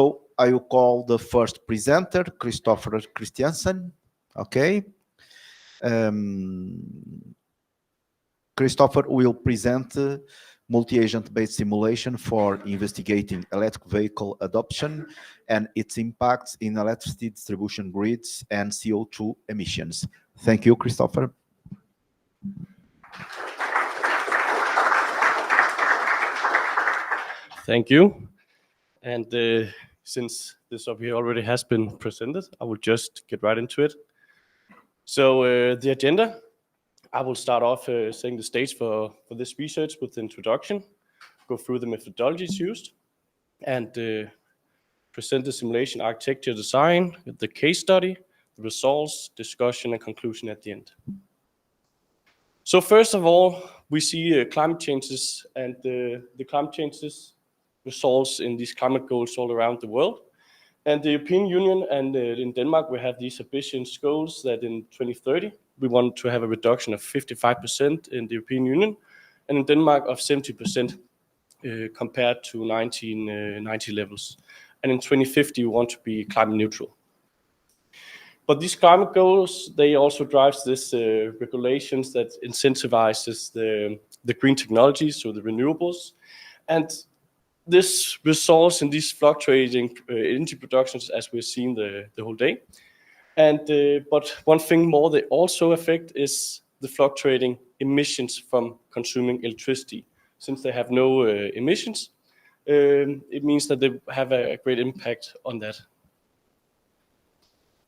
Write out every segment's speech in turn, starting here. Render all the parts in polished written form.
So I will call the first presenter, Christopher Christiansen. Okay. Christopher will present multi-agent-based simulation for investigating electric vehicle adoption and its impacts in electricity distribution grids and CO2 emissions. Thank you, Christopher. Thank you. And since this up here already has been presented, I will just get right into it. So the agenda, I will start off setting the stage for this research with the introduction, go through the methodologies used, and present the simulation architecture design, the case study, the results, discussion, and conclusion at the end. So first of all, we see climate changes, and the climate changes results in these climate goals all around the world. And the European Union and in Denmark, we have these ambitious goals that in 2030, we want to have a reduction of 55% in the European Union, and in Denmark of 70% compared to 1990 levels. And in 2050, we want to be climate neutral. But these climate goals, they also drives this regulations that incentivizes the green technologies, so the renewables. And this results in these fluctuating energy productions as we've seen the whole day. And but one thing more they also affect is the fluctuating emissions from consuming electricity. Since they have no emissions, it means that they have a great impact on that.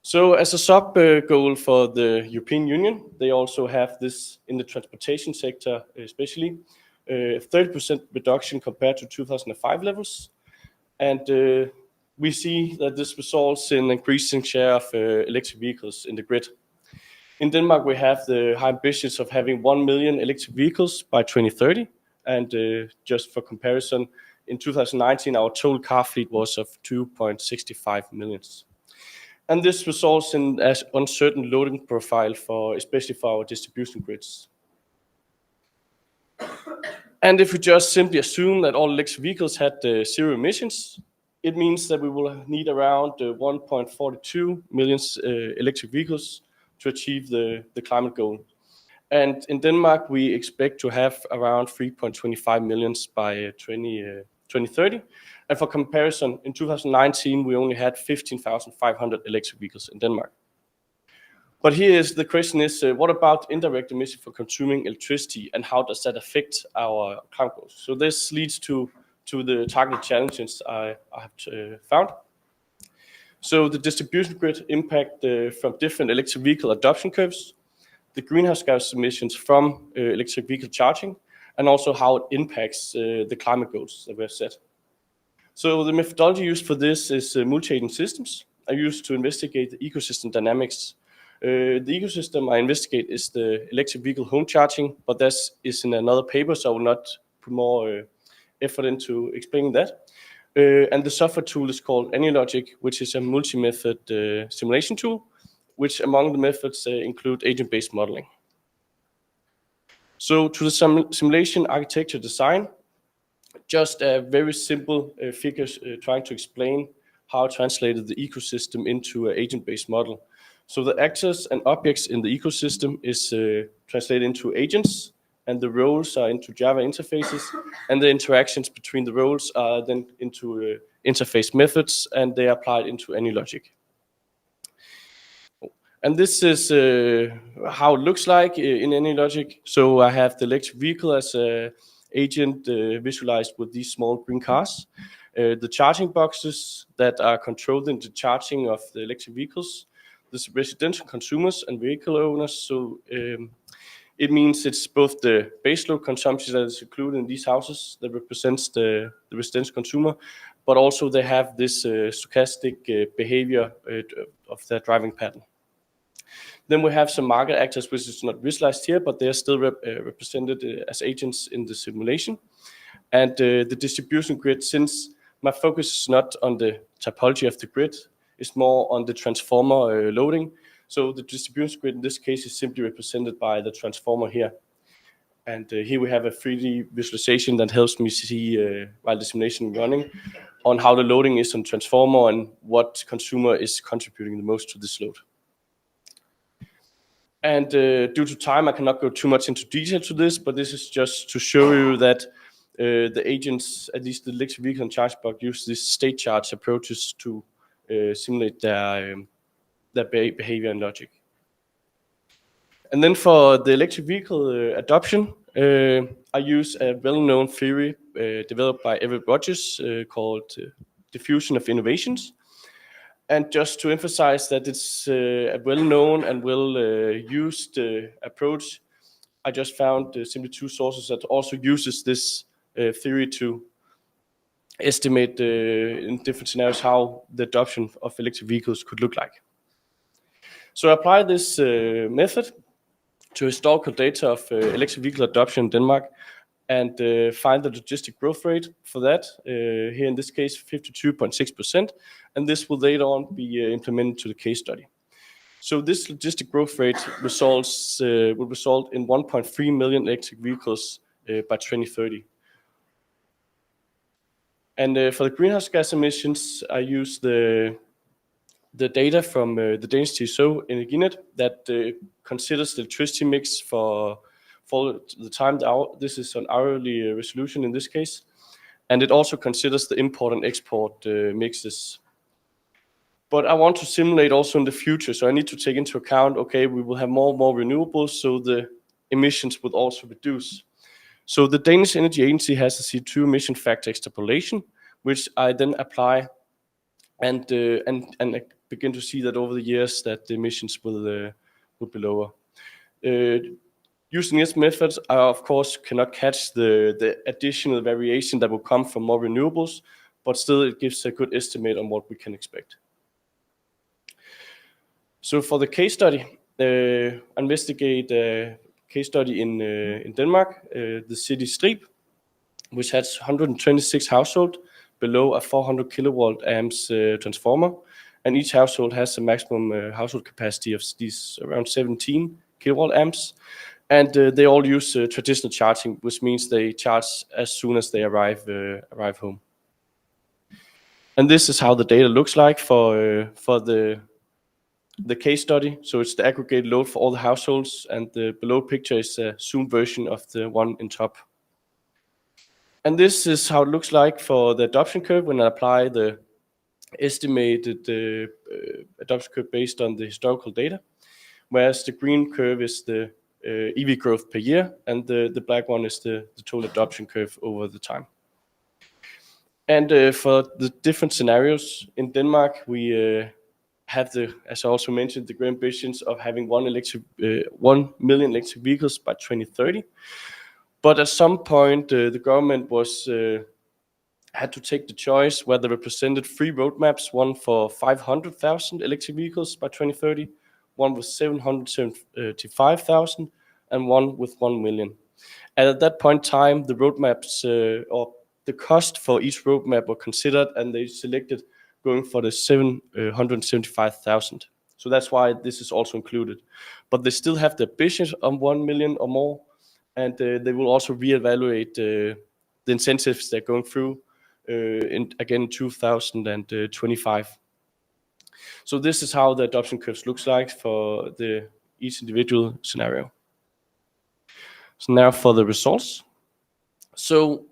So as a sub goal for the European Union, they also have this in the transportation sector, especially 30% reduction compared to 2005 levels. And we see that this results in increasing share of electric vehicles in the grid. In Denmark, we have the high ambitions of having 1 million electric vehicles by 2030. And just for comparison, in 2019, our total car fleet was of 2.65 millions. And this results in an uncertain loading profile especially for our distribution grids. And if we just simply assume that all electric vehicles had zero emissions, it means that we will need around 1.42 million electric vehicles to achieve the climate goal. And in Denmark, we expect to have around 3.25 millions by 2030. And for comparison, in 2019, we only had 15,500 electric vehicles in Denmark. But the question is, what about indirect emission for consuming electricity, and how does that affect our climate goals? So this leads to the targeted challenges I have found. So the distribution grid impact from different electric vehicle adoption curves, the greenhouse gas emissions from electric vehicle charging, and also how it impacts the climate goals that we have set. So the methodology used for this is multi-agent systems. I used to investigate the ecosystem dynamics. The ecosystem I investigate is the electric vehicle home charging, but this is in another paper, so I will not put more effort into explaining that. And the software tool is called EnergyInformatics, which is a multi-method simulation tool, which among the methods include agent-based modeling. So to the simulation architecture design, just a very simple figure trying to explain how I translated the ecosystem into an agent-based model. So the actors and objects in the ecosystem is translated into agents, and the roles are into Java interfaces, and the interactions between the roles are then into interface methods, and they are applied into EnergyInformatics. And this is how it looks like in EnergyInformatics. So I have the electric vehicle as an agent visualized with these small green cars. The charging boxes that are controlled in the charging of the electric vehicles. This residential consumers and vehicle owners. So it means it's both the baseload consumption that is included in these houses that represents the residential consumer, but also they have this stochastic behavior of their driving pattern. Then we have some market actors, which is not visualized here, but they are still represented as agents in the simulation. And the distribution grid, since my focus is not on the topology of the grid, it's more on the transformer loading. So the distribution grid in this case is simply represented by the transformer here. And here we have a 3D visualization that helps me see, while the simulation running, on how the loading is on transformer and what consumer is contributing the most to this load. And due to time, I cannot go too much into detail to this, but this is just to show you that the agents, at least the electric vehicle and charge block, use these state charge approaches to simulate their behavior and logic. And then for the electric vehicle adoption, I use a well-known theory developed by Everett Rogers called diffusion of innovations. And just to emphasize that it's a well-known and well-used approach, I just found simply 2 sources that also uses this theory to estimate in different scenarios how the adoption of electric vehicles could look like. So I apply this method to historical data of electric vehicle adoption in Denmark and find the logistic growth rate for that, here in this case 52.6%, and this will later on be implemented to the case study. So this logistic growth rate will result in 1.3 million electric vehicles by 2030. And for the greenhouse gas emissions, I use the data from the Danish TSO EnergyNet that considers the electricity mix for the time. This is an hourly resolution in this case, and it also considers the import and export mixes. But I want to simulate also in the future, so I need to take into account, okay, we will have more and more renewables, so the emissions would also reduce. So the Danish Energy Agency has a CO2 emission factor extrapolation, which I then apply and begin to see that over the years that the emissions will be lower. Using this method, I of course cannot catch the additional variation that will come from more renewables, but still it gives a good estimate on what we can expect. So for the case study, investigate a case study in Denmark, the city Strib, which has 126 households below a 400 kilowatt amps transformer, and each household has a maximum household capacity of these around 17 kilowatt amps, and they all use traditional charging, which means they charge as soon as they arrive home. And this is how the data looks like for the case study. So it's the aggregate load for all the households, and the below picture is a zoomed version of the one in top. And this is how it looks like for the adoption curve when I apply the estimated adoption curve based on the historical data, whereas the green curve is the EV growth per year, and the black one is the total adoption curve over the time. And for the different scenarios in Denmark, we have as I also mentioned, the great ambitions of having 1 million electric vehicles by 2030. But at some point, the government had to take the choice where they represented 3 roadmaps: one for 500,000 electric vehicles by 2030, one with 775,000, and one with 1 million. And at that point in time, the roadmaps or the cost for each roadmap were considered, and they selected going for the 775,000. So that's why this is also included. But they still have the ambition of 1 million or more, and they will also reevaluate the incentives they're going through in 2025. So this is how the adoption curves looks like for each individual scenario. So now for the results. So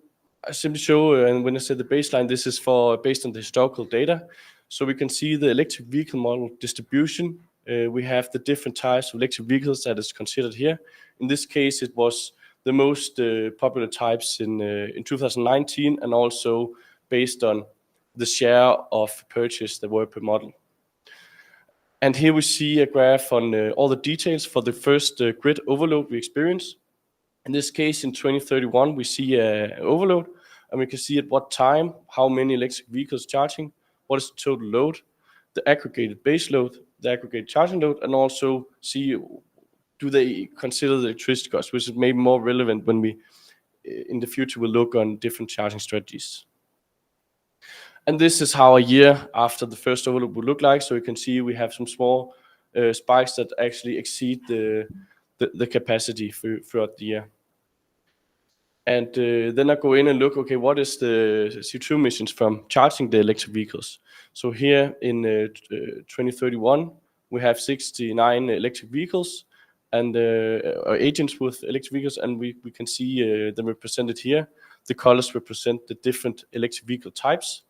I simply show, and when I say the baseline, this is based on the historical data. So we can see the electric vehicle model distribution. We have the different types of electric vehicles that is considered here. In this case, it was the most popular types in 2019, and also based on the share of purchase that were per model. And here we see a graph on all the details for the first grid overload we experience. In this case, in 2031, we see an overload, and we can see at what time, how many electric vehicles charging, what is the total load, the aggregated base load, the aggregated charging load, and also see, do they consider the electricity cost, which is maybe more relevant when we, in the future, will look on different charging strategies. And this is how a year after the first overload would look like. So you can see we have some small spikes that actually exceed the capacity throughout the year. And then I go in and look, okay, what is the CO2 emissions from charging the electric vehicles? So here in 2031, we have 69 electric vehicles and agents with electric vehicles, and we can see them represented here. The colors represent the different electric vehicle types,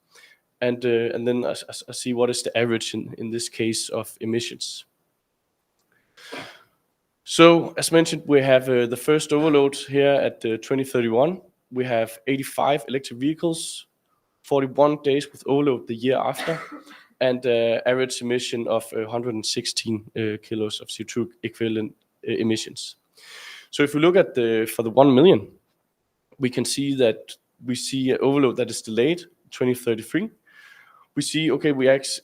and then I see what is the average in this case of emissions. So as mentioned, we have the first overload here at 2031. We have 85 electric vehicles, 41 days with overload the year after, and average emission of 116 kilos of CO2 equivalent emissions. So if we look at for the 1 million, we can see that we see an overload that is delayed 2033. We see, okay,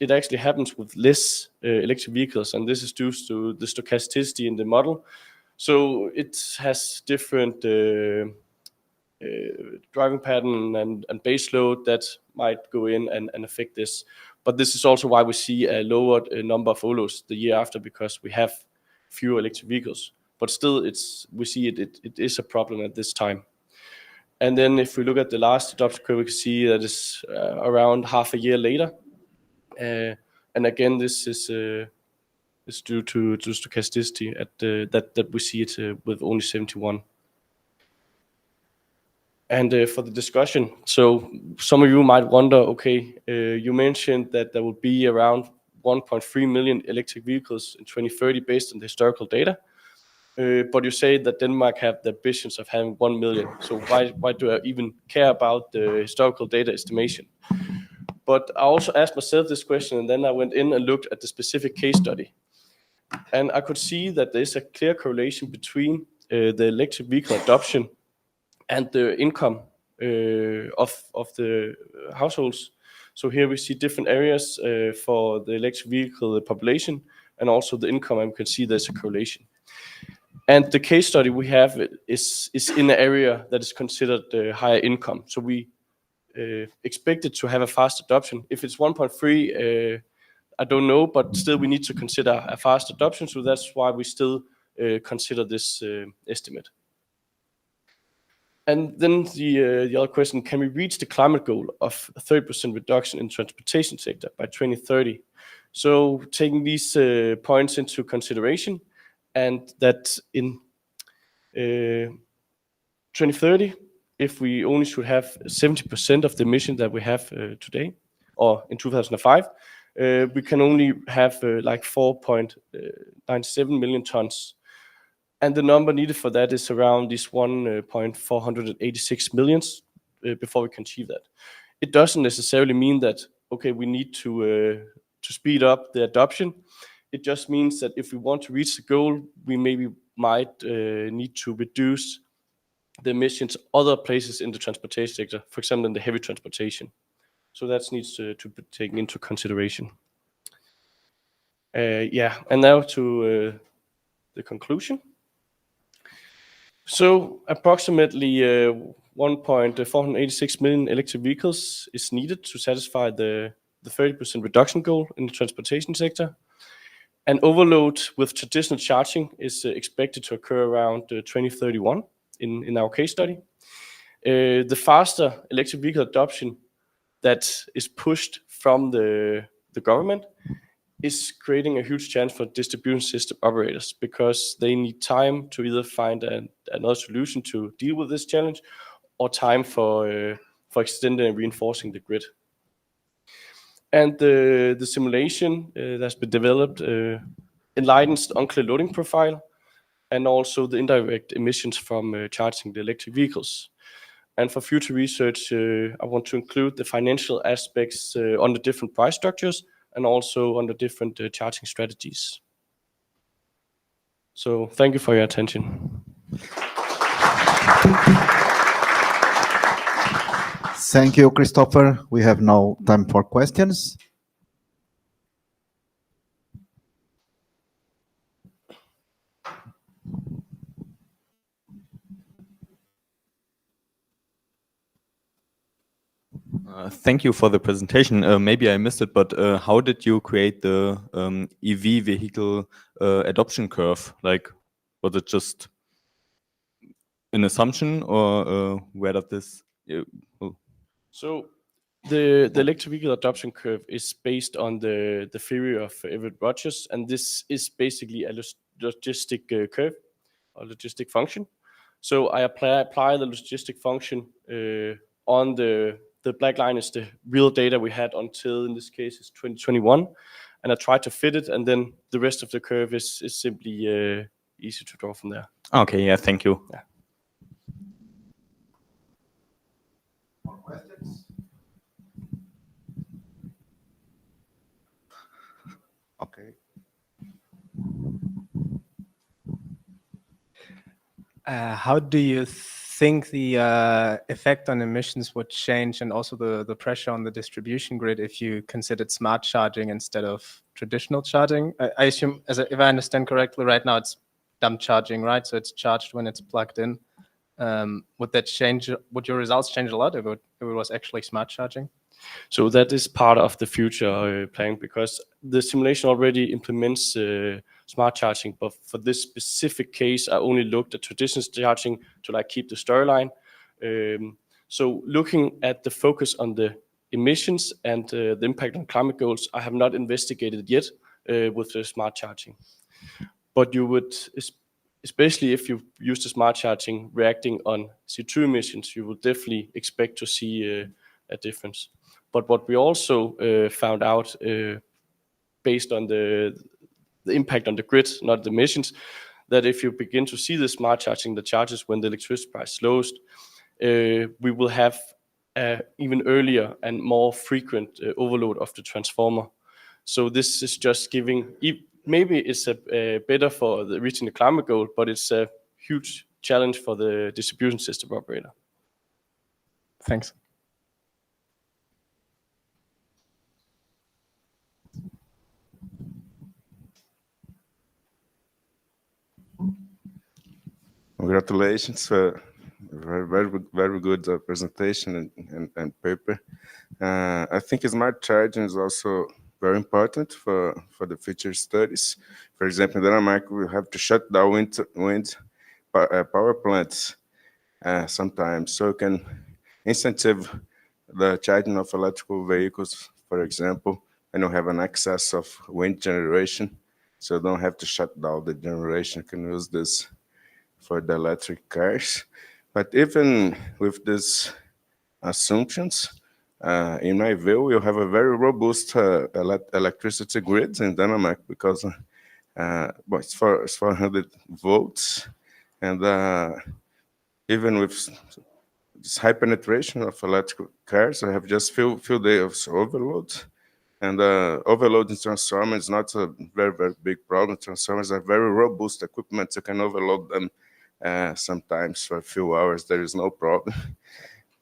it actually happens with less electric vehicles, and this is due to the stochasticity in the model. So it has different driving pattern and base load that might go in and affect this. But this is also why we see a lower number of overloads the year after, because we have fewer electric vehicles. But still, we see it is a problem at this time. And then if we look at the last adoption curve, we can see that it's around half a year later. And again, this is due to stochasticity that we see it with only 71. And for the discussion, so some of you might wonder, okay, you mentioned that there will be around 1.3 million electric vehicles in 2030 based on the historical data. But you say that Denmark have the ambitions of having 1 million. So why do I even care about the historical data estimation? But I also asked myself this question, and then I went in and looked at the specific case study. And I could see that there's a clear correlation between the electric vehicle adoption and the income of the households. So here we see different areas for the electric vehicle population and also the income, and we can see there's a correlation. And the case study we have is in an area that is considered higher income. So we expect it to have a fast adoption. If it's 1.3, I don't know, but still we need to consider a fast adoption. So that's why we still consider this estimate. And then the other question, can we reach the climate goal of a 30% reduction in transportation sector by 2030? So taking these points into consideration, and that in 2030, if we only should have 70% of the emission that we have today, or in 2005, we can only have like 4.97 million tons. And the number needed for that is around this 1.486 millions before we can achieve that. It doesn't necessarily mean that, okay, we need to speed up the adoption. It just means that if we want to reach the goal, we maybe might need to reduce the emissions other places in the transportation sector, for example, in the heavy transportation. So that needs to be taken into consideration. And now to the conclusion. So approximately 1.486 million electric vehicles is needed to satisfy the 30% reduction goal in the transportation sector. An overload with traditional charging is expected to occur around 2031 in our case study. The faster electric vehicle adoption that is pushed from the government is creating a huge chance for distribution system operators, because they need time to either find another solution to deal with this challenge, or time for extending and reinforcing the grid. And the simulation that's been developed enlightens the unclear loading profile and also the indirect emissions from charging the electric vehicles. And for future research, I want to include the financial aspects on the different price structures and also on the different charging strategies. So thank you for your attention. Thank you, Christopher. We have now time for questions. Thank you for the presentation. Maybe I missed it, but how did you create the EV vehicle adoption curve? Like, was it just an assumption, or where does this? So the electric vehicle adoption curve is based on the theory of Everett Rogers, and this is basically a logistic curve or logistic function. So I apply the logistic function on the black line is the real data we had until, in this case, is 2021, and I try to fit it, and then the rest of the curve is simply easy to draw from there. Okay, yeah, thank you. Yeah. More questions? Okay. How do you think the effect on emissions would change, and also the pressure on the distribution grid, if you considered smart charging instead of traditional charging? I assume, if I understand correctly, right now it's dumb charging, right? So it's charged when it's plugged in. Would that change? Would your results change a lot if it was actually smart charging? So that is part of the future plan, because the simulation already implements smart charging, but for this specific case, I only looked at traditional charging to keep the storyline. So looking at the focus on the emissions and the impact on climate goals, I have not investigated yet with the smart charging. But you would, especially if you use the smart charging reacting on CO2 emissions, you will definitely expect to see a difference. But what we also found out based on the impact on the grid, not the emissions, that if you begin to see the smart charging, the charges when the electricity price slows, we will have even earlier and more frequent overload of the transformer. So this is just giving, maybe it's better for reaching the climate goal, but it's a huge challenge for the distribution system operator. Thanks. Congratulations for very good presentation and paper. I think smart charging is also very important for the future studies. For example, in Denmark, we have to shut down wind power plants sometimes, so we can incentive the charging of electrical vehicles, for example, and you have an excess of wind generation, so don't have to shut down the generation, you can use this for the electric cars. But even with these assumptions, in my view, you have a very robust electricity grid in Denmark, because it's 400 volts, and even with this high penetration of electric cars, I have just few days of overload. And overloading transformers is not a very big problem. Transformers are very robust equipment. You can overload them sometimes for a few hours. There is no problem.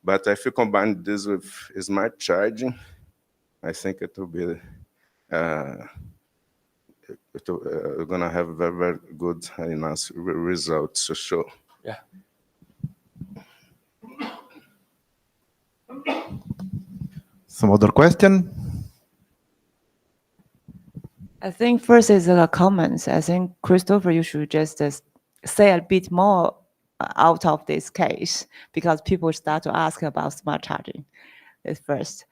But if you combine this with smart charging, I think it will be we're gonna have very good and nice results to show. Yeah. Some other question? I think first is the comments. I think, Christopher, you should just say a bit more out of this case, because people start to ask about smart charging at first.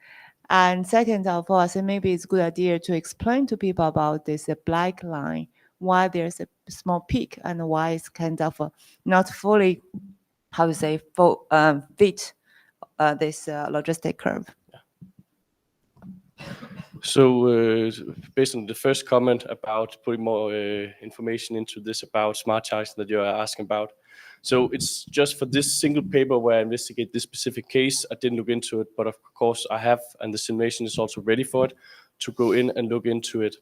And second of all, I think maybe it's a good idea to explain to people about this black line, why there's a small peak and why it's kind of not fully, how to say, fit this logistic curve. So based on the first comment about putting more information into this about smart charging that you're asking about, so it's just for this single paper where I investigate this specific case. I didn't look into it, but of course I have, and the simulation is also ready for it to go in and look into it.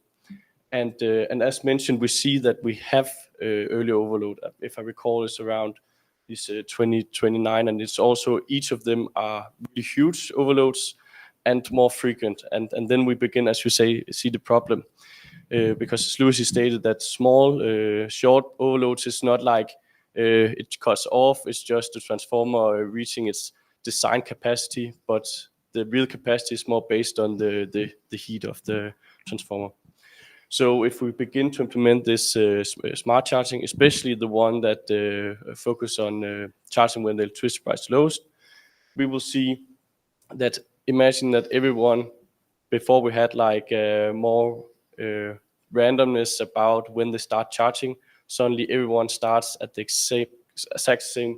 And as mentioned, we see that we have early overload. If I recall, it's around this 2029, and it's also each of them are really huge overloads and more frequent. And then we begin, as you say, see the problem. Because as Lucy stated, that small, short overloads is not like it cuts off, it's just the transformer reaching its design capacity, but the real capacity is more based on the heat of the transformer. So if we begin to implement this smart charging, especially the one that focus on charging when the electricity price is lowest, we will see that, imagine that everyone, before we had like more randomness about when they start charging, suddenly everyone starts at the exact same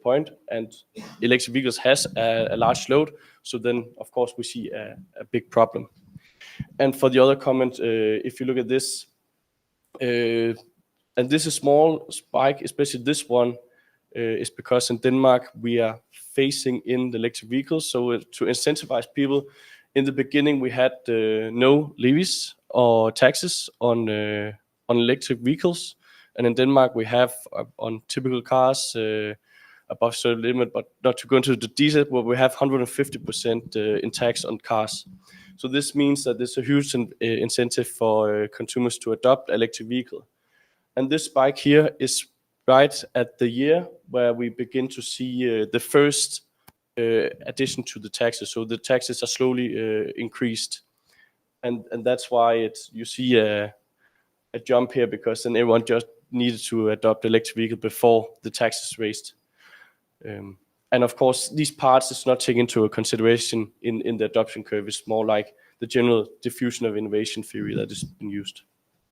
point, and electric vehicles has a large load, so then of course we see a big problem. And for the other comment, if you look at this, and this is small spike, especially this one, is because in Denmark we are phasing in the electric vehicles. So to incentivize people, in the beginning we had no levies or taxes on electric vehicles, and in Denmark we have on typical cars above certain limit, but not to go into the detail, where we have 150% in tax on cars. So this means that there's a huge incentive for consumers to adopt electric vehicle. And this spike here is right at the year where we begin to see the first addition to the taxes. So the taxes are slowly increased. And that's why you see a jump here, because then everyone just needed to adopt electric vehicle before the tax is raised. And of course, these parts is not taken into consideration in the adoption curve. It's more like the general diffusion of innovation theory that is being used.